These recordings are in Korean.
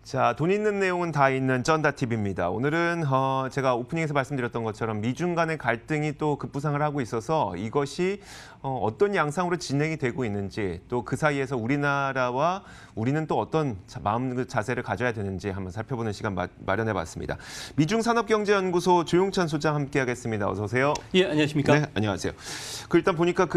자, 돈 있는 내용은 다 있는 쩐다TV입니다. 오늘은 제가 오프닝에서 말씀드렸던 것처럼 미중 간의 갈등이 또 급부상을 하고 있어서 이것이 어떤 양상으로 진행이 되고 있는지, 또 그 사이에서 우리나라와 우리는 또 어떤 마음 자세를 가져야 되는지 한번 살펴보는 시간 마련해봤습니다. 미중산업경제연구소 조용찬 소장 함께하겠습니다. 어서 오세요. 예, 안녕하십니까? 네, 안녕하세요. 일단 보니까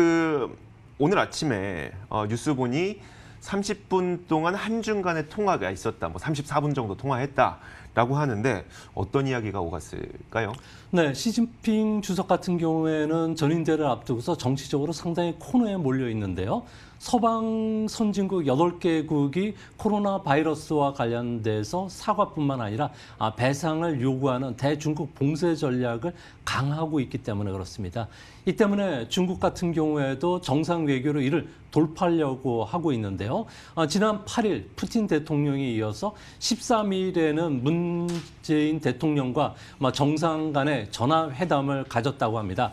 오늘 아침에 뉴스 보니 30분 동안 한중 간의 통화가 있었다. 34분 정도 통화했다라고 하는데 어떤 이야기가 오갔을까요? 네, 시진핑 주석 같은 경우에는 전인대를 앞두고서 정치적으로 상당히 코너에 몰려 있는데요. 서방 선진국 8개국이 코로나 바이러스와 관련돼서 사과뿐만 아니라 배상을 요구하는 대중국 봉쇄 전략을 강화하고 있기 때문에 그렇습니다. 이 때문에 중국 같은 경우에도 정상 외교로 이를 돌파하려고 하고 있는데요. 지난 8일 푸틴 대통령에 이어서 13일에는 문재인 대통령과 정상 간의 전화회담을 가졌다고 합니다.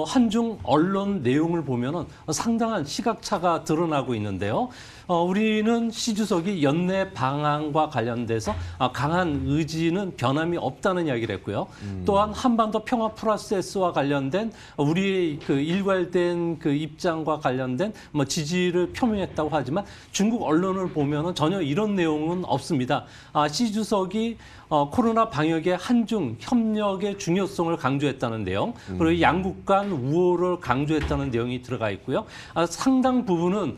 한중 언론 내용을 보면은 상당한 시각차가 드러나고 있는데요. 우리는 시 주석이 연내 방안과 관련돼서 강한 의지는 변함이 없다는 이야기를 했고요. 또한 한반도 평화 프로세스와 관련된 우리의 일괄된 입장과 관련된 지지를 표명했다고 하지만 중국 언론을 보면은 전혀 이런 내용은 없습니다. 시 주석이 코로나 방역의 한중 협력의 중요성을 강조했다는 내용, 그리고 양국 간 우호를 강조했다는 내용이 들어가 있고요. 상당 부분은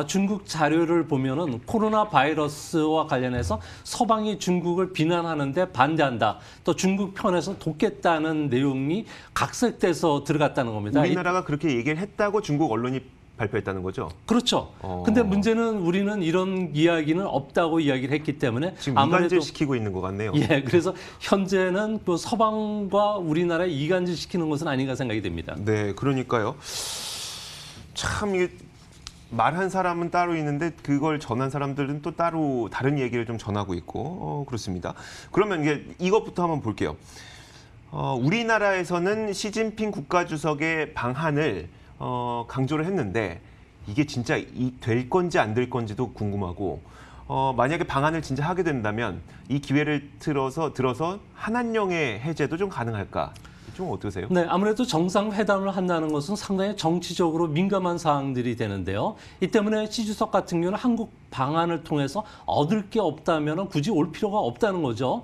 중국 자료를 보면은 코로나 바이러스와 관련해서 서방이 중국을 비난하는데 반대한다. 또 중국 편에서 돕겠다는 내용이 각색돼서 들어갔다는 겁니다. 우리나라가 그렇게 얘기를 했다고 중국 언론이 발표했다는 거죠? 그렇죠. 근데 문제는 우리는 이런 이야기는 없다고 이야기를 했기 때문에 지금 이간질 시키고 있는 것 같네요. 예, 그래서 현재는 서방과 우리나라에 이간질 시키는 것은 아닌가 생각이 됩니다. 네, 그러니까요. 참 이게 말한 사람은 따로 있는데 그걸 전한 사람들은 또 따로 다른 얘기를 좀 전하고 있고 그렇습니다. 그러면 이것부터 한번 볼게요. 우리나라에서는 시진핑 국가주석의 방한을 강조를 했는데 이게 진짜 될 건지 안 될 건지도 궁금하고 만약에 방한을 진짜 하게 된다면 이 기회를 들어서 한한령의 해제도 좀 가능할까? 좀 어떠세요? 네, 아무래도 정상회담을 한다는 것은 상당히 정치적으로 민감한 사항들이 되는데요. 이 때문에 시 주석 같은 경우는 한국 방안을 통해서 얻을 게 없다면 굳이 올 필요가 없다는 거죠.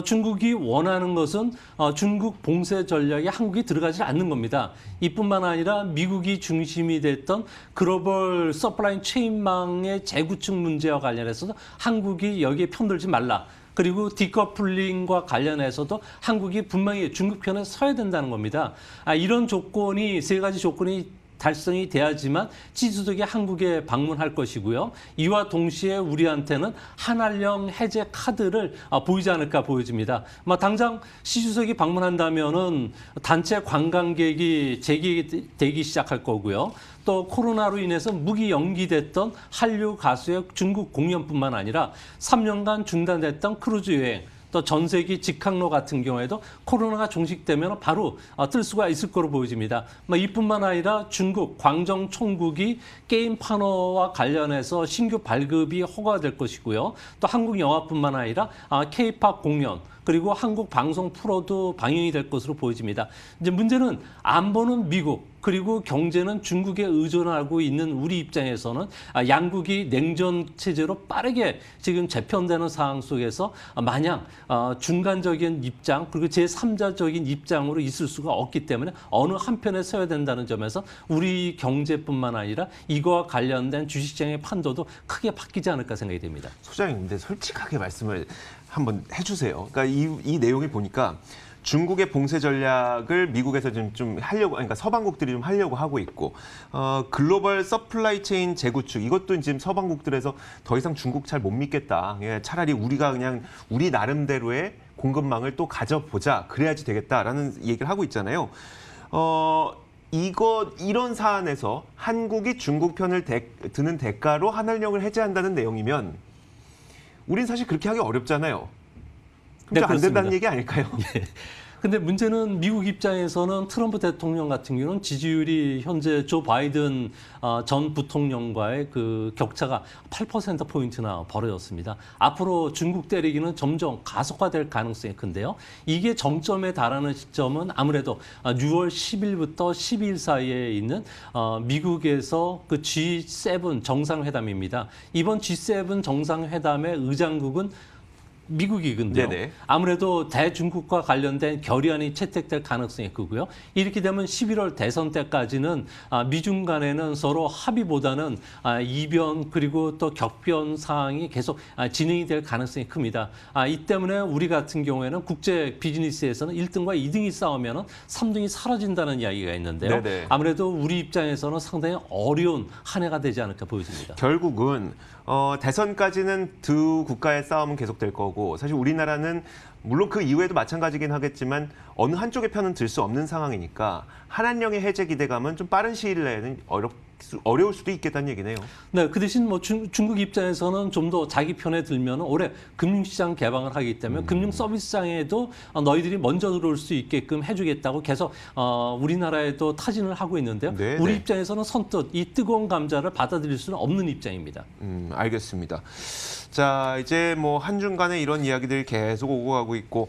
중국이 원하는 것은 중국 봉쇄 전략에 한국이 들어가지 않는 겁니다. 이뿐만 아니라 미국이 중심이 됐던 글로벌 서플라이 체인망의 재구축 문제와 관련해서도 한국이 여기에 편들지 말라. 그리고 디커플링과 관련해서도 한국이 분명히 중국 편에 서야 된다는 겁니다. 이런 조건이, 세 가지 조건이 달성이 돼야지만 시 주석이 한국에 방문할 것이고요. 이와 동시에 우리한테는 한한령 해제 카드를 보이지 않을까 보여집니다. 당장 시 주석이 방문한다면은 단체 관광객이 재개되기 시작할 거고요. 또 코로나로 인해서 무기 연기됐던 한류 가수의 중국 공연뿐만 아니라 3년간 중단됐던 크루즈 여행, 또 전세기 직항로 같은 경우에도 코로나가 종식되면 바로 뜰 수가 있을 거로 보여집니다. 이뿐만 아니라 중국 광정 총국이 게임 판호와 관련해서 신규 발급이 허가될 것이고요. 또 한국 영화뿐만 아니라 K-팝 공연, 그리고 한국 방송 프로도 방영이 될 것으로 보여집니다. 이제 문제는 안보는 미국, 그리고 경제는 중국에 의존하고 있는 우리 입장에서는 양국이 냉전 체제로 빠르게 지금 재편되는 상황 속에서 마냥 중간적인 입장, 그리고 제3자적인 입장으로 있을 수가 없기 때문에 어느 한편에 서야 된다는 점에서 우리 경제뿐만 아니라 이거와 관련된 주식시장의 판도도 크게 바뀌지 않을까 생각이 됩니다. 소장님, 근데 솔직하게 말씀을 한번 해주세요. 그러니까 이 내용을 보니까 중국의 봉쇄 전략을 미국에서 좀 하려고, 그러니까 서방국들이 좀 하려고 하고 있고, 글로벌 서플라이 체인 재구축, 이것도 지금 서방국들에서 더 이상 중국 잘 못 믿겠다. 차라리 우리가 그냥 우리 나름대로의 공급망을 또 가져보자. 그래야지 되겠다라는 얘기를 하고 있잖아요. 이런 사안에서 한국이 중국 편을 드는 대가로 한한령을 해제한다는 내용이면 우린 사실 그렇게 하기 어렵잖아요. 그럼 네, 안 그렇습니다. 된다는 얘기 아닐까요? 예. 근데 문제는 미국 입장에서는 트럼프 대통령 같은 경우는 지지율이 현재 조 바이든 전 부통령과의 그 격차가 8%포인트나 벌어졌습니다. 앞으로 중국 때리기는 점점 가속화될 가능성이 큰데요. 이게 정점에 달하는 시점은 아무래도 6월 10일부터 12일 사이에 있는 미국에서 그 G7 정상회담입니다. 이번 G7 정상회담의 의장국은 미국이근데요. 네네. 아무래도 대중국과 관련된 결의안이 채택될 가능성이 크고요. 이렇게 되면 11월 대선 때까지는 미중 간에는 서로 합의보다는 이변 그리고 또 격변 사항이 계속 진행이 될 가능성이 큽니다. 이 때문에 우리 같은 경우에는 국제 비즈니스에서는 1등과 2등이 싸우면 3등이 사라진다는 이야기가 있는데요. 네네. 아무래도 우리 입장에서는 상당히 어려운 한 해가 되지 않을까 보여집니다. 결국은 대선까지는 두 국가의 싸움은 계속될 거고 사실 우리나라는 물론 그 이후에도 마찬가지긴 하겠지만 어느 한쪽의 편은 들 수 없는 상황이니까 한한령의 해제 기대감은 좀 빠른 시일 내에는 어려울 수도 있겠다는 얘기네요. 네, 그 대신 뭐 중국 입장에서는 좀 더 자기 편에 들면 올해 금융시장 개방을 하기 때문에 금융 서비스장에도 너희들이 먼저 들어올 수 있게끔 해주겠다고 계속 우리나라에도 타진을 하고 있는데요. 네네. 우리 입장에서는 선뜻 이 뜨거운 감자를 받아들일 수는 없는 입장입니다. 알겠습니다. 자, 이제 뭐 한중 간에 이런 이야기들이 계속 오고 가고 있고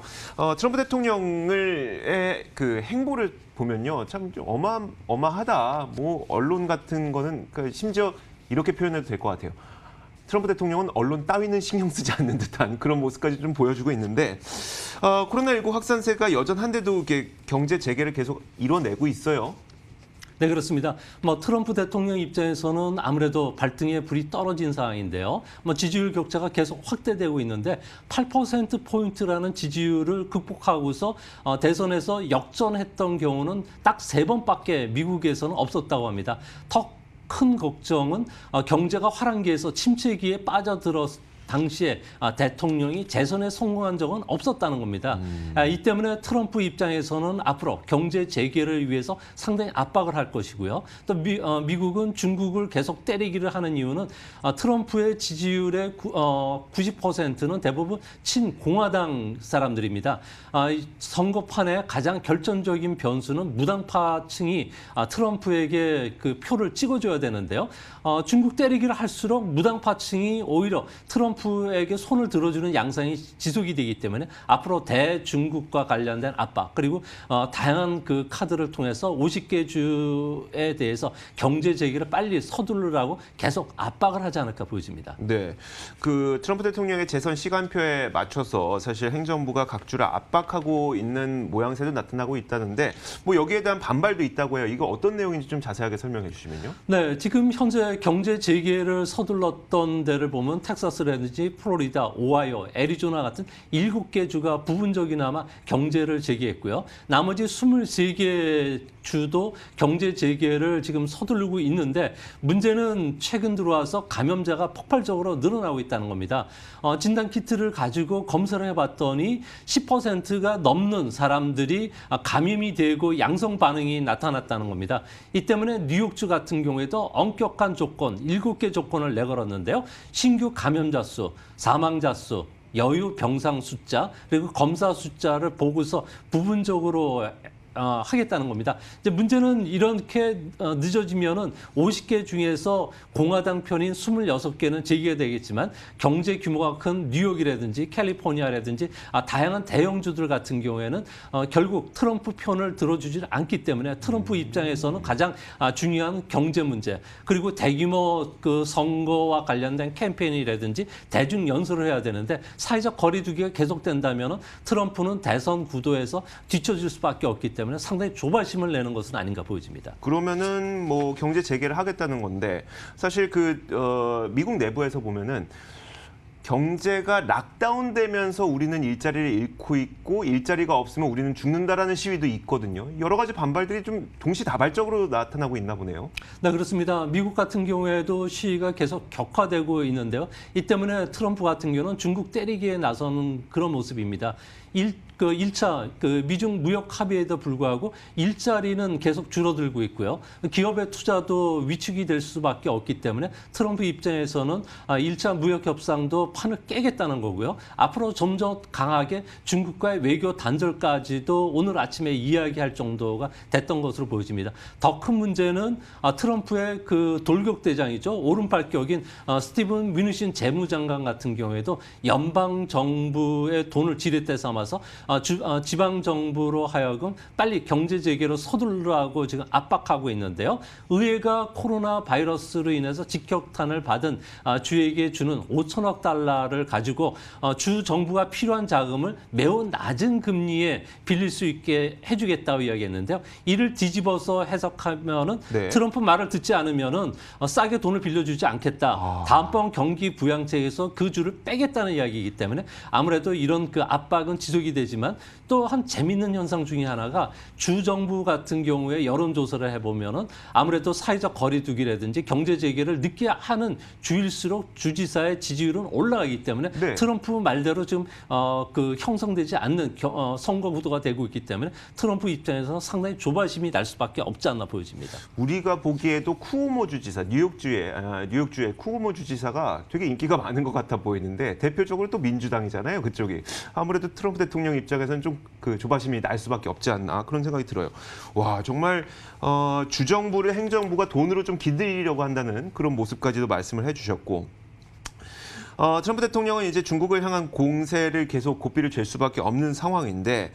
트럼프 대통령의 그 행보를 보면요, 참 좀 어마어마하다. 뭐 언론 같은 거는 그러니까 심지어 이렇게 표현해도 될 것 같아요. 트럼프 대통령은 언론 따위는 신경 쓰지 않는 듯한 그런 모습까지 좀 보여주고 있는데 코로나19 확산세가 여전한데도 이게 경제 재개를 계속 이뤄내고 있어요. 네, 그렇습니다. 뭐 트럼프 대통령 입장에서는 아무래도 발등에 불이 떨어진 상황인데요. 뭐 지지율 격차가 계속 확대되고 있는데 8%포인트라는 지지율을 극복하고서 대선에서 역전했던 경우는 딱 3번밖에 미국에서는 없었다고 합니다. 더 큰 걱정은 경제가 화랑기에서 침체기에 빠져들었 당시에 대통령이 재선에 성공한 적은 없었다는 겁니다. 이 때문에 트럼프 입장에서는 앞으로 경제 재개를 위해서 상당히 압박을 할 것이고요. 또 미국은 중국을 계속 때리기를 하는 이유는 트럼프의 지지율의 90%는 대부분 친공화당 사람들입니다. 선거판의 가장 결정적인 변수는 무당파층이 트럼프에게 그 표를 찍어줘야 되는데요. 중국 때리기를 할수록 무당파층이 오히려 트럼프에게 손을 들어주는 양상이 지속이 되기 때문에 앞으로 대중국과 관련된 압박 그리고 다양한 그 카드를 통해서 50개 주에 대해서 경제 재개를 빨리 서두르라고 계속 압박을 하지 않을까 보여집니다. 네, 그 트럼프 대통령의 재선 시간표에 맞춰서 사실 행정부가 각주를 압박하고 있는 모양새도 나타나고 있다는데 뭐 여기에 대한 반발도 있다고 해요. 이거 어떤 내용인지 좀 자세하게 설명해 주시면요. 네, 지금 현재 경제 재개를 서둘렀던 데를 보면 텍사스라든지 플로리다, 오하이오, 애리조나 같은 7개 주가 부분적이나마 경제를 재개했고요. 나머지 23개 주도 경제 재개를 지금 서두르고 있는데 문제는 최근 들어와서 감염자가 폭발적으로 늘어나고 있다는 겁니다. 진단 키트를 가지고 검사를 해봤더니 10%가 넘는 사람들이 감염이 되고 양성 반응이 나타났다는 겁니다. 이 때문에 뉴욕주 같은 경우에도 엄격한 조건, 7개 조건을 내걸었는데요. 신규 감염자 수, 사망자 수, 여유 병상 숫자, 그리고 검사 숫자를 보고서 부분적으로 하겠다는 겁니다. 이제 문제는 이렇게 늦어지면은 50개 중에서 공화당 편인 26개는 제기가 되겠지만 경제 규모가 큰 뉴욕이라든지 캘리포니아라든지 다양한 대형주들 같은 경우에는 결국 트럼프 편을 들어주지 않기 때문에 트럼프 입장에서는 가장 중요한 경제 문제 그리고 대규모 그 선거와 관련된 캠페인이라든지 대중 연설을 해야 되는데 사회적 거리두기가 계속된다면은 트럼프는 대선 구도에서 뒤처질 수밖에 없기 때문에 상당히 조바심을 내는 것은 아닌가 보여집니다. 그러면은 뭐 경제 재개를 하겠다는 건데 사실 그 미국 내부에서 보면은 경제가 락다운되면서 우리는 일자리를 잃고 있고 일자리가 없으면 우리는 죽는다라는 시위도 있거든요. 여러 가지 반발들이 좀 동시다발적으로 나타나고 있나 보네요. 네, 그렇습니다. 미국 같은 경우에도 시위가 계속 격화되고 있는데요. 이 때문에 트럼프 같은 경우는 중국 때리기에 나서는 그런 모습입니다. 그 1차 그 미중 무역 합의에도 불구하고 일자리는 계속 줄어들고 있고요. 기업의 투자도 위축이 될 수밖에 없기 때문에 트럼프 입장에서는 1차 무역 협상도 판을 깨겠다는 거고요. 앞으로 점점 강하게 중국과의 외교 단절까지도 오늘 아침에 이야기할 정도가 됐던 것으로 보여집니다. 더 큰 문제는 트럼프의 그 돌격대장이죠. 오른팔격인 스티븐 미누신 재무장관 같은 경우에도 연방 정부의 돈을 지렛대 삼아서 지방 정부로 하여금 빨리 경제 재개로 서두르라고 지금 압박하고 있는데요. 의회가 코로나 바이러스로 인해서 직격탄을 받은 주에게 주는 5천억 달러를 가지고 주 정부가 필요한 자금을 매우 낮은 금리에 빌릴 수 있게 해주겠다고 이야기했는데요. 이를 뒤집어서 해석하면은 네. 트럼프 말을 듣지 않으면은 싸게 돈을 빌려주지 않겠다. 다음번 경기 부양책에서 그 주를 빼겠다는 이야기이기 때문에 아무래도 이런 그 압박은 지속이 되지만 또 한 재밌는 현상 중에 하나가 주 정부 같은 경우에 여론조사를 해보면은 아무래도 사회적 거리두기라든지 경제 재개를 늦게 하는 주일수록 주지사의 지지율은 올라가기 때문에 네. 트럼프 말대로 지금 그 형성되지 않는 선거 구도가 되고 있기 때문에 트럼프 입장에서는 상당히 조바심이 날 수밖에 없지 않나 보여집니다. 우리가 보기에도 쿠오모 주지사, 뉴욕주의 쿠오모 주지사가 되게 인기가 많은 것 같아 보이는데 대표적으로 또 민주당이잖아요. 그쪽이. 아무래도 트럼프 대통령 입장에서는 좀 그 조바심이 날 수밖에 없지 않나 그런 생각이 들어요. 와, 정말 주정부를 행정부가 돈으로 좀 기들이려고 한다는 그런 모습까지도 말씀을 해주셨고 트럼프 대통령은 이제 중국을 향한 공세를 계속 고삐를 잴 수밖에 없는 상황인데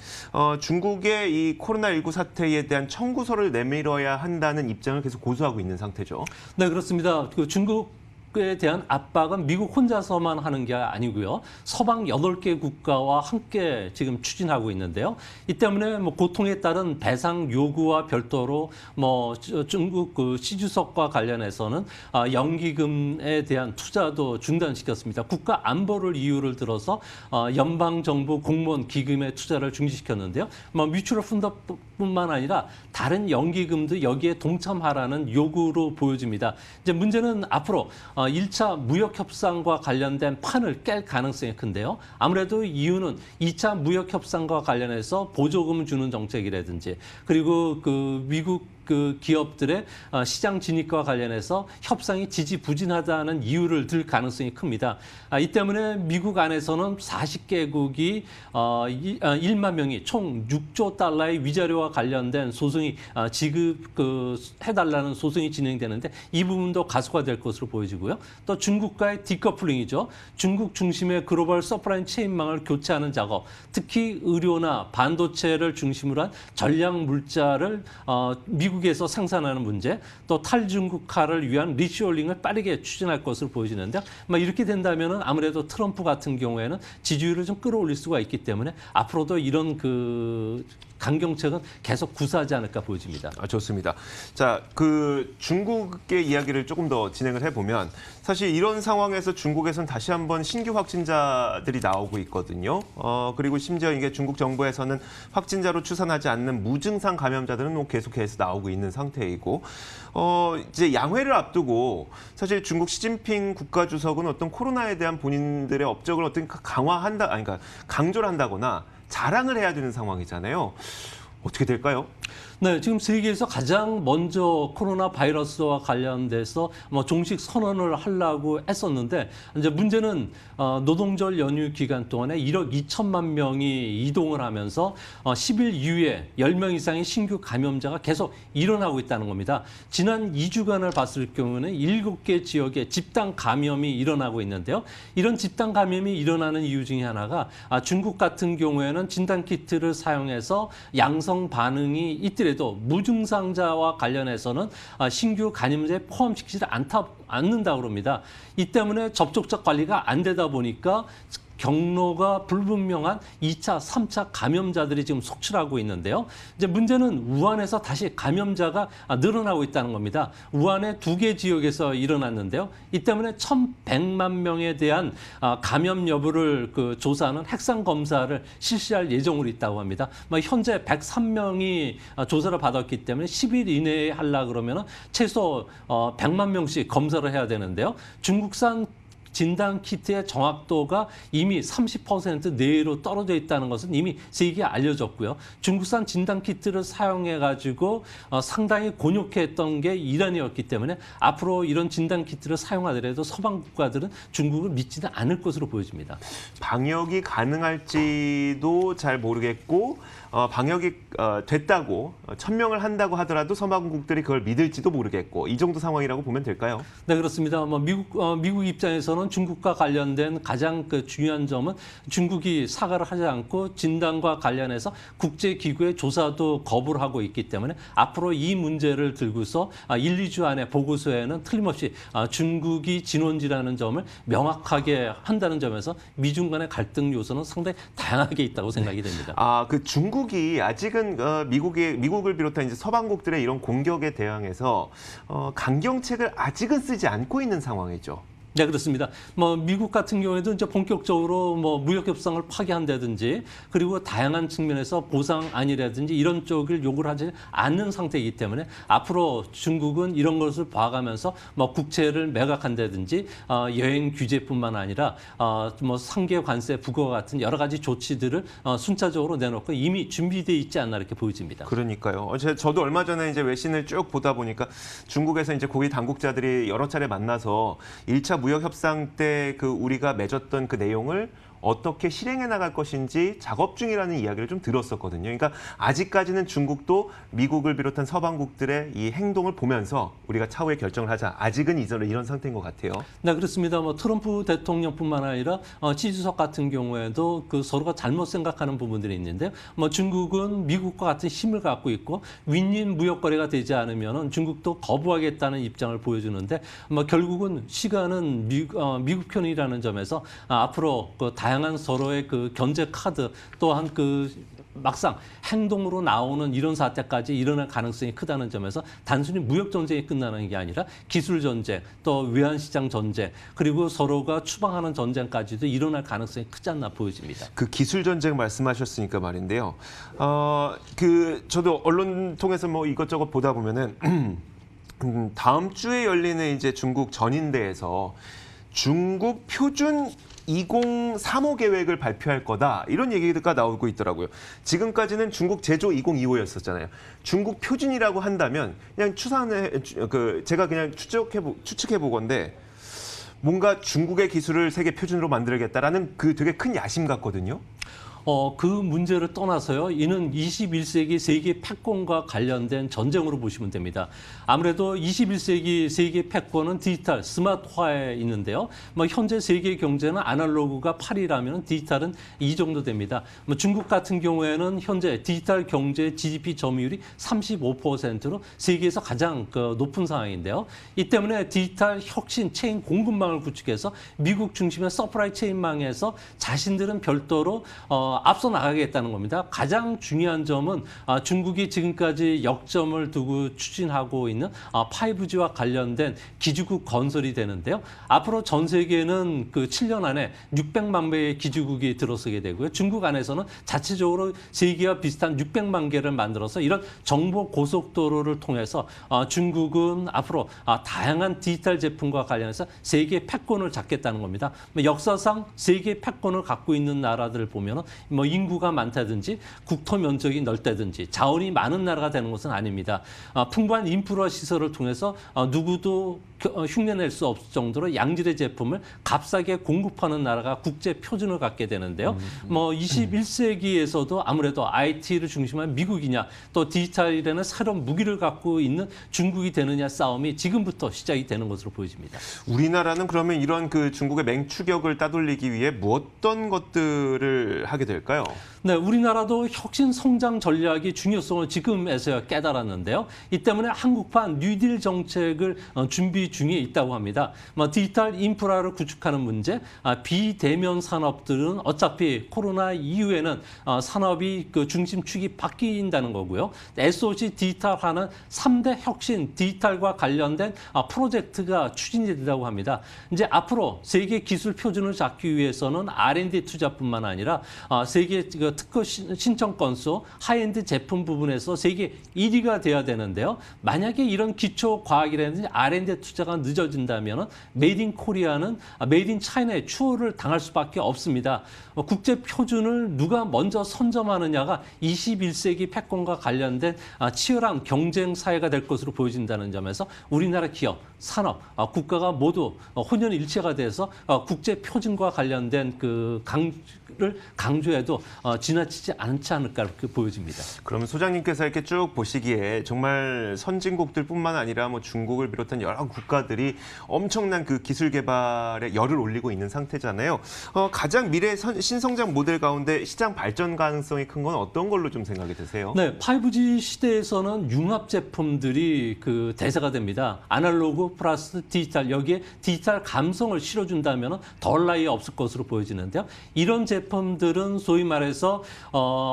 중국의 이 코로나19 사태에 대한 청구서를 내밀어야 한다는 입장을 계속 고수하고 있는 상태죠. 네, 그렇습니다. 그 중국에 대한 압박은 미국 혼자서만 하는 게 아니고요. 서방 8개 국가와 함께 지금 추진하고 있는데요. 이 때문에 뭐 고통에 따른 배상 요구와 별도로 뭐 중국 그 시주석과 관련해서는 연기금에 대한 투자도 중단시켰습니다. 국가 안보를 이유를 들어서 연방 정부 공무원 기금의 투자를 중지시켰는데요. 뭐 뮤추얼 펀드뿐만 아니라 다른 연기금도 여기에 동참하라는 요구로 보여집니다. 이제 문제는 앞으로 1차 무역 협상과 관련된 판을 깰 가능성이 큰데요. 아무래도 이유는 2차 무역 협상과 관련해서 보조금 주는 정책이라든지 그리고 그 미국 그 기업들의 시장 진입과 관련해서 협상이 지지부진하다는 이유를 들 가능성이 큽니다. 이 때문에 미국 안에서는 40개국이 1만 명이 총 6조 달러의 위자료와 관련된 소송이 해달라는 소송이 진행되는데 이 부분도 가속화될 것으로 보여지고요. 또 중국과의 디커플링이죠. 중국 중심의 글로벌 서프라이 체인망을 교체하는 작업, 특히 의료나 반도체를 중심으로 한 전략 물자를 미국에서 생산하는 문제, 또 탈중국화를 위한 리쇼링을 빠르게 추진할 것으로 보여지는데 이렇게 된다면 아무래도 트럼프 같은 경우에는 지지율을 좀 끌어올릴 수가 있기 때문에 앞으로도 이런 그 강경책은 계속 구사하지 않을까 보여집니다. 좋습니다. 자, 그 중국의 이야기를 조금 더 진행을 해보면 사실 이런 상황에서 중국에서는 다시 한번 신규 확진자들이 나오고 있거든요. 그리고 심지어 이게 중국 정부에서는 확진자로 추산하지 않는 무증상 감염자들은 계속해서 나오고 있는 상태이고 이제 양회를 앞두고 사실 중국 시진핑 국가주석은 어떤 코로나에 대한 본인들의 업적을 어떤 그러니까 강조를 한다거나 자랑을 해야 되는 상황이잖아요. 어떻게 될까요? 네, 지금 세계에서 가장 먼저 코로나 바이러스와 관련돼서 종식 선언을 하려고 했었는데 이제 문제는 노동절 연휴 기간 동안에 1억 2천만 명이 이동을 하면서 10일 이후에 10명 이상의 신규 감염자가 계속 일어나고 있다는 겁니다. 지난 2주간을 봤을 경우는 7개 지역에 집단 감염이 일어나고 있는데요. 이런 집단 감염이 일어나는 이유 중에 하나가 중국 같은 경우에는 진단키트를 사용해서 양성 반응이 있더라도 무증상자와 관련해서는 신규 감염자에 포함시키지 않는다고 합니다. 이 때문에 접촉적 관리가 안 되다 보니까 경로가 불분명한 2차, 3차 감염자들이 지금 속출하고 있는데요. 이제 문제는 우한에서 다시 감염자가 늘어나고 있다는 겁니다. 우한의 2개 지역에서 일어났는데요. 이 때문에 1,100만 명에 대한 감염 여부를 조사하는 핵상 검사를 실시할 예정으로 있다고 합니다. 현재 103명이 조사를 받았기 때문에 10일 이내에 하려 그러면 최소 100만 명씩 검사를 해야 되는데요. 중국산 진단 키트의 정확도가 이미 30% 내외로 떨어져 있다는 것은 이미 세계에 알려졌고요. 중국산 진단 키트를 사용해 가지고 상당히 곤욕했던 게 이란이었기 때문에 앞으로 이런 진단 키트를 사용하더라도 서방 국가들은 중국을 믿지는 않을 것으로 보여집니다. 방역이 가능할지도 잘 모르겠고 방역이 됐다고 1000명을 한다고 하더라도 서방국들이 그걸 믿을지도 모르겠고 이 정도 상황이라고 보면 될까요? 네, 그렇습니다. 미국 입장에서는 중국과 관련된 가장 중요한 점은 중국이 사과를 하지 않고 진단과 관련해서 국제기구의 조사도 거부를 하고 있기 때문에 앞으로 이 문제를 들고서 1, 2주 안에 보고서에는 틀림없이 중국이 진원지라는 점을 명확하게 한다는 점에서 미중 간의 갈등 요소는 상당히 다양하게 있다고 생각이 됩니다. 그 중국이 아직은 미국을 비롯한 이제 서방국들의 이런 공격에 대항해서 강경책을 아직은 쓰지 않고 있는 상황이죠. 네, 그렇습니다. 미국 같은 경우에도 이제 본격적으로 무역 협상을 파기한다든지 그리고 다양한 측면에서 보상안이라든지 이런 쪽을 요구를 하지 않는 상태이기 때문에 앞으로 중국은 이런 것을 봐가면서 국채를 매각한다든지 여행 규제뿐만 아니라 상계 관세 부과 같은 여러 가지 조치들을 순차적으로 내놓고 이미 준비돼 있지 않나 이렇게 보여집니다. 그러니까요. 저도 얼마 전에 이제 외신을 쭉 보다 보니까 중국에서 이제 고위 당국자들이 여러 차례 만나서 1차 무역 협상 때 우리가 맺었던 그 내용을 어떻게 실행해 나갈 것인지 작업 중이라는 이야기를 좀 들었었거든요. 그러니까 아직까지는 중국도 미국을 비롯한 서방국들의 이 행동을 보면서 우리가 차후에 결정을 하자. 아직은 이런 상태인 것 같아요. 네, 그렇습니다. 트럼프 대통령뿐만 아니라 시 주석 같은 경우에도 서로가 잘못 생각하는 부분들이 있는데요. 중국은 미국과 같은 힘을 갖고 있고 윈윈 무역 거래가 되지 않으면 중국도 거부하겠다는 입장을 보여주는데 결국은 시간은 미국 편이라는 점에서 앞으로 다양한 서로의 견제 카드 또한 막상 행동으로 나오는 이런 사태까지 일어날 가능성이 크다는 점에서 단순히 무역 전쟁이 끝나는 게 아니라 기술 전쟁, 또 외환 시장 전쟁, 그리고 서로가 추방하는 전쟁까지도 일어날 가능성이 크지 않나 보여집니다. 그 기술 전쟁 말씀하셨으니까 말인데요. 저도 언론 통해서 이것저것 보다 보면은 다음 주에 열리는 이제 중국 전인대에서 중국 표준 2035 계획을 발표할 거다 이런 얘기가 나오고 있더라고요. 지금까지는 중국 제조 2025였었잖아요. 중국 표준이라고 한다면 그냥 제가 그냥 추측해 보건데 뭔가 중국의 기술을 세계 표준으로 만들겠다라는 되게 큰 야심 같거든요. 그 문제를 떠나서요. 이는 21세기 세계 패권과 관련된 전쟁으로 보시면 됩니다. 아무래도 21세기 세계 패권은 디지털, 스마트화에 있는데요. 현재 세계 경제는 아날로그가 8이라면 디지털은 2 정도 됩니다. 중국 같은 경우에는 현재 디지털 경제 GDP 점유율이 35%로 세계에서 가장 높은 상황인데요. 이 때문에 디지털 혁신 체인 공급망을 구축해서 미국 중심의 서프라이 체인망에서 자신들은 별도로 앞서 나가겠다는 겁니다. 가장 중요한 점은 중국이 지금까지 역점을 두고 추진하고 있는 5G와 관련된 기지국 건설이 되는데요. 앞으로 전 세계는 7년 안에 600만 배의 기지국이 들어서게 되고요. 중국 안에서는 자체적으로 세계와 비슷한 600만 개를 만들어서 이런 정보 고속도로를 통해서 중국은 앞으로 다양한 디지털 제품과 관련해서 세계 패권을 잡겠다는 겁니다. 역사상 세계 패권을 갖고 있는 나라들을 보면 인구가 많다든지 국토 면적이 넓다든지 자원이 많은 나라가 되는 것은 아닙니다. 풍부한 인프라 시설을 통해서 누구도 흉내낼 수 없을 정도로 양질의 제품을 값싸게 공급하는 나라가 국제 표준을 갖게 되는데요. 21세기에서도 아무래도 IT를 중심한 미국이냐 또 디지털에는 새로운 무기를 갖고 있는 중국이 되느냐 싸움이 지금부터 시작이 되는 것으로 보여집니다. 우리나라는 그러면 이런 중국의 맹추격을 따돌리기 위해 어떤 것들을 하게 될까요? 네, 우리나라도 혁신 성장 전략의 중요성을 지금에서야 깨달았는데요. 이 때문에 한국판 뉴딜 정책을 준비 중에 있다고 합니다. 디지털 인프라를 구축하는 문제, 비대면 산업들은 어차피 코로나 이후에는 산업이 중심축이 바뀐다는 거고요. SOC 디지털화는 3대 혁신 디지털과 관련된 프로젝트가 추진이 된다고 합니다. 이제 앞으로 세계 기술 표준을 잡기 위해서는 R&D 투자뿐만 아니라 세계 특허 신청 건수, 하이엔드 제품 부분에서 세계 1위가 돼야 되는데요. 만약에 이런 기초 과학이라든지 R&D 투자가 늦어진다면 메이드 인 코리아는 메이드 인 차이나의 추월을 당할 수밖에 없습니다. 국제 표준을 누가 먼저 선점하느냐가 21세기 패권과 관련된 치열한 경쟁 사회가 될 것으로 보여진다는 점에서 우리나라 기업, 산업, 국가가 모두 혼연일체가 돼서 국제 표준과 관련된 그 를 강조해도 지나치지 않지 않을까 이렇게 보여집니다. 그러면 소장님께서 이렇게 쭉 보시기에 정말 선진국들뿐만 아니라 뭐 중국을 비롯한 여러 국가들이 엄청난 그 기술 개발에 열을 올리고 있는 상태잖아요. 가장 미래 신성장 모델 가운데 시장 발전 가능성이 큰 건 어떤 걸로 좀 생각이 드세요? 네, 5G 시대에서는 융합 제품들이 그 대세가 됩니다. 아날로그 플러스 디지털, 여기에 디지털 감성을 실어준다면 덜 나위 없을 것으로 보여지는데요. 이런 제품들은 소위 말해서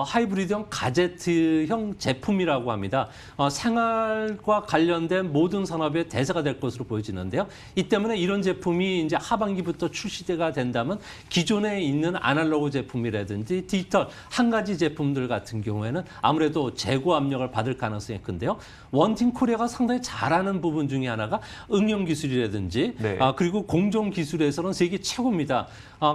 하이브리드형 가제트형 제품이라고 합니다. 생활과 관련된 모든 산업의 대세가 될 것으로 보여지는데요. 이 때문에 이런 제품이 이제 하반기부터 출시가 된다면 기존에 있는 아날로그 제품이라든지 디지털 한 가지 제품들 같은 경우에는 아무래도 재고 압력을 받을 가능성이 큰데요. 원팀 코리아가 상당히 잘하는 부분 중에 하나가 응용 기술이라든지 네. 그리고 공정 기술에서는 세계 최고입니다.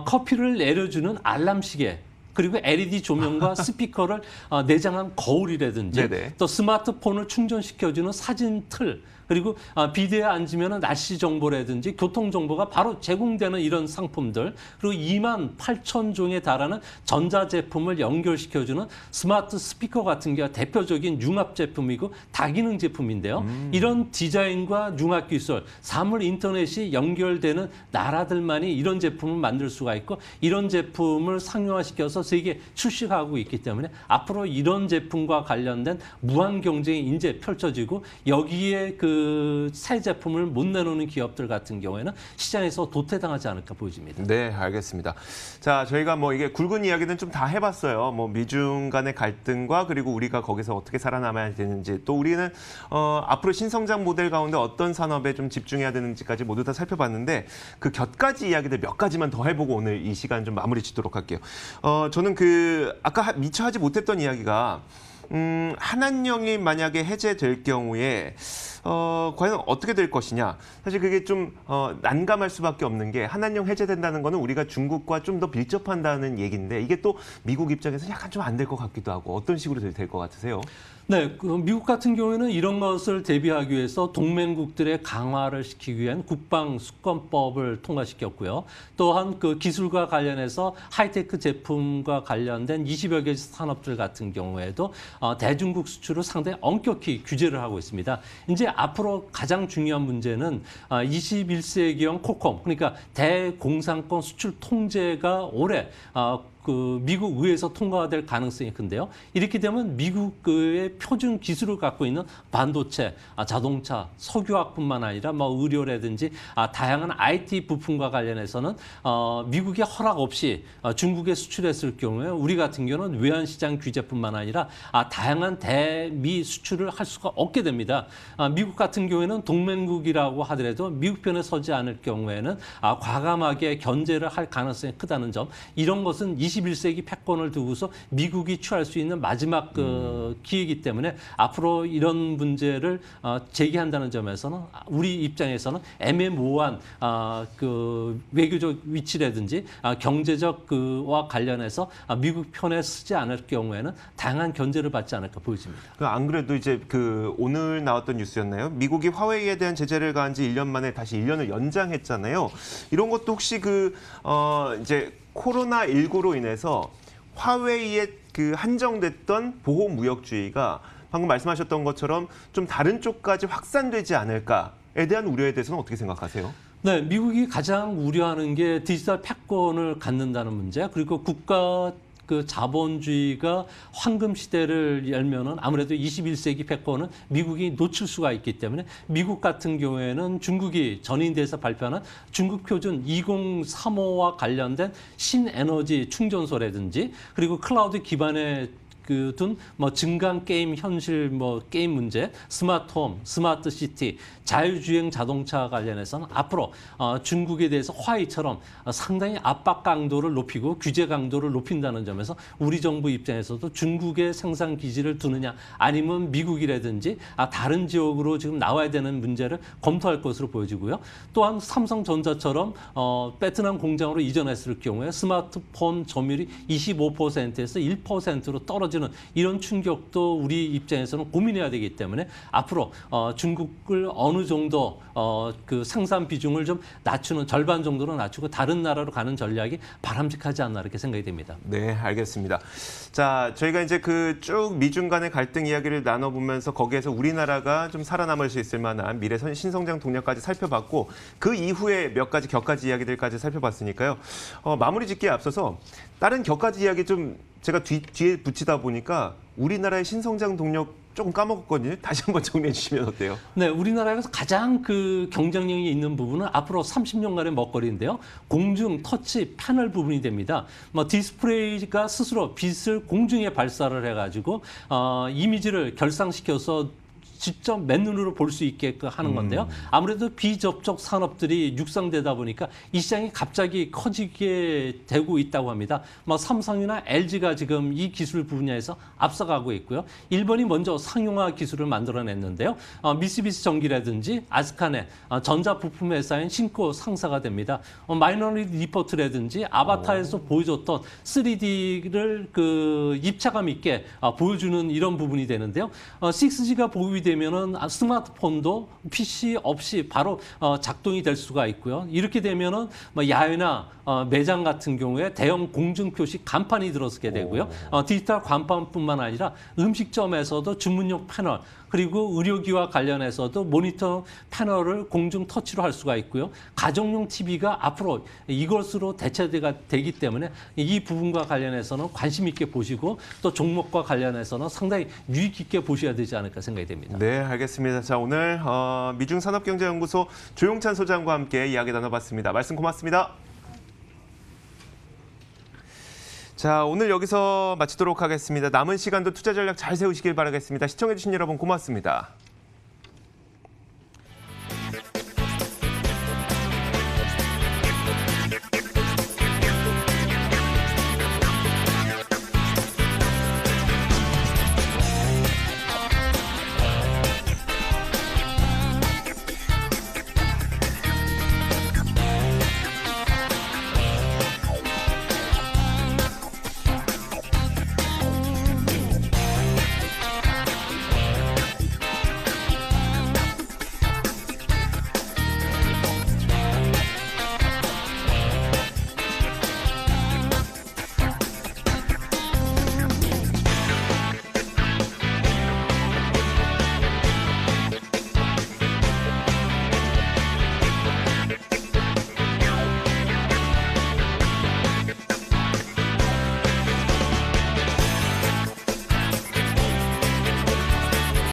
커피를 내려주는 알람 시계, 그리고 LED 조명과 스피커를 내장한 거울이라든지 네네. 또 스마트폰을 충전시켜주는 사진 틀, 그리고 비대에 앉으면 날씨 정보라든지 교통 정보가 바로 제공되는 이런 상품들, 그리고 28,000종에 달하는 전자제품을 연결시켜주는 스마트 스피커 같은 게 대표적인 융합 제품이고 다기능 제품인데요. 이런 디자인과 융합 기술, 사물 인터넷이 연결되는 나라들만이 이런 제품을 만들 수가 있고 이런 제품을 상용화시켜서 세계에 출시하고 있기 때문에 앞으로 이런 제품과 관련된 무한 경쟁이 이제 펼쳐지고 여기에 그 새 제품을 못 내놓는 기업들 같은 경우에는 시장에서 도태당하지 않을까 보여집니다. 네, 알겠습니다. 자, 저희가 뭐 이게 굵은 이야기는 좀 다 해봤어요. 뭐 미중 간의 갈등과 그리고 우리가 거기서 어떻게 살아남아야 되는지, 또 우리는 앞으로 신성장 모델 가운데 어떤 산업에 좀 집중해야 되는지까지 모두 다 살펴봤는데 그 곁가지 이야기들 몇 가지만 더 해보고 오늘 이 시간 좀 마무리 짓도록 할게요. 저는 아까 미처 하지 못했던 이야기가 한한령이 만약에 해제될 경우에 과연 어떻게 될 것이냐. 사실 그게 좀 난감할 수밖에 없는 게 한한령 해제된다는 거는 우리가 중국과 좀 더 밀접한다는 얘기인데 이게 또 미국 입장에서 약간 좀 안 될 것 같기도 하고 어떤 식으로 될 것 같으세요? 네, 미국 같은 경우에는 이런 것을 대비하기 위해서 동맹국들의 강화를 시키기 위한 국방수권법을 통과시켰고요. 또한 그 기술과 관련해서 하이테크 제품과 관련된 20여 개 산업들 같은 경우에도 대중국 수출을 상당히 엄격히 규제를 하고 있습니다. 이제 앞으로 가장 중요한 문제는 21세기형 코컴, 그러니까 대공산권 수출 통제가 올해 그 미국 의회에서 통과가 될 가능성이 큰데요. 이렇게 되면 미국의 표준 기술을 갖고 있는 반도체, 자동차, 석유화뿐만 아니라 뭐 의료라든지 다양한 IT 부품과 관련해서는 미국의 허락 없이 중국에 수출했을 경우에 우리 같은 경우는 외환시장 규제뿐만 아니라 다양한 대미 수출을 할 수가 없게 됩니다. 미국 같은 경우에는 동맹국이라고 하더라도 미국 편에 서지 않을 경우에는 과감하게 견제를 할 가능성이 크다는 점, 이런 것은 21세기 패권을 두고서 미국이 취할 수 있는 마지막 기회이기 때문에 앞으로 이런 문제를 제기한다는 점에서는 우리 입장에서는 애매모호한 그 외교적 위치라든지 경제적 그와 관련해서 미국 편에 서지 않을 경우에는 다양한 견제를 받지 않을까 보여집니다. 안 그래도 이제 오늘 나왔던 뉴스였나요? 미국이 화웨이에 대한 제재를 가한 지 1년 만에 다시 1년을 연장했잖아요. 이런 것도 혹시 이제 코로나19로 인해서 화웨이에 한정됐던 보호 무역주의가 방금 말씀하셨던 것처럼 좀 다른 쪽까지 확산되지 않을까에 대한 우려에 대해서는 어떻게 생각하세요? 네, 미국이 가장 우려하는 게 디지털 패권을 갖는다는 문제, 그리고 국가 그 자본주의가 황금 시대를 열면은 아무래도 21세기 패권은 미국이 놓칠 수가 있기 때문에 미국 같은 경우에는 중국이 전인대에서 발표하는 중국 표준 2035와 관련된 신에너지 충전소라든지 그리고 클라우드 기반의 둔 뭐 증강 게임 현실 뭐 게임 문제, 스마트홈, 스마트 시티, 자율주행 자동차 관련해서는 앞으로 중국에 대해서 화이처럼 상당히 압박 강도를 높이고 규제 강도를 높인다는 점에서 우리 정부 입장에서도 중국의 생산 기지를 두느냐 아니면 미국이라든지 다른 지역으로 지금 나와야 되는 문제를 검토할 것으로 보여지고요. 또한 삼성전자처럼 베트남 공장으로 이전했을 경우에 스마트폰 점유율이 25%에서 1%로 떨어지는 이런 충격도 우리 입장에서는 고민해야 되기 때문에 앞으로 중국을 어느 정도 그 생산 비중을 좀 낮추는 절반 정도로 낮추고 다른 나라로 가는 전략이 바람직하지 않나 이렇게 생각이 됩니다. 네, 알겠습니다. 자, 저희가 이제 그 쭉 미중 간의 갈등 이야기를 나눠보면서 거기에서 우리나라가 좀 살아남을 수 있을 만한 미래 신성장 동력까지 살펴봤고 그 이후에 몇 가지 격가지 이야기들까지 살펴봤으니까요. 마무리 짓기에 앞서서 다른 격가지 이야기 좀 제가 뒤에 붙이다 보니까 우리나라의 신성장 동력 조금 까먹었거든요. 다시 한번 정리해 주시면 어때요? 네, 우리나라에서 가장 그 경쟁력이 있는 부분은 앞으로 30년간의 먹거리인데요. 공중, 터치, 패널 부분이 됩니다. 뭐 디스플레이가 스스로 빛을 공중에 발사를 해가지고 이미지를 결상시켜서 직접 맨눈으로 볼 수 있게 하는 건데요. 아무래도 비접촉 산업들이 육성되다 보니까 이 시장이 갑자기 커지게 되고 있다고 합니다. 뭐 삼성이나 LG가 지금 이 기술 분야에서 앞서가고 있고요. 일본이 먼저 상용화 기술을 만들어냈는데요. 미쓰비시 전기라든지 아스카넷, 전자 부품 회사인 신코 상사가 됩니다. 마이너리티 리포트라든지 아바타에서 보여줬던 3D를 그 입체감 있게 보여주는 이런 부분이 되는데요. 6G가 보급이 되면은 스마트폰도 PC 없이 바로 작동이 될 수가 있고요. 이렇게 되면은 뭐 야외나 매장 같은 경우에 대형 공중 표시 간판이 들어서게 되고요. 디지털 간판뿐만 아니라 음식점에서도 주문용 패널 그리고 의료기와 관련해서도 모니터 패널을 공중 터치로 할 수가 있고요. 가정용 TV가 앞으로 이것으로 대체가 되기 때문에 이 부분과 관련해서는 관심 있게 보시고 또 종목과 관련해서는 상당히 유익 있게 보셔야 되지 않을까 생각이 됩니다. 네, 알겠습니다. 자, 오늘 미중산업경제연구소 조용찬 소장과 함께 이야기 나눠봤습니다. 말씀 고맙습니다. 자, 오늘 여기서 마치도록 하겠습니다. 남은 시간도 투자 전략 잘 세우시길 바라겠습니다. 시청해주신 여러분 고맙습니다.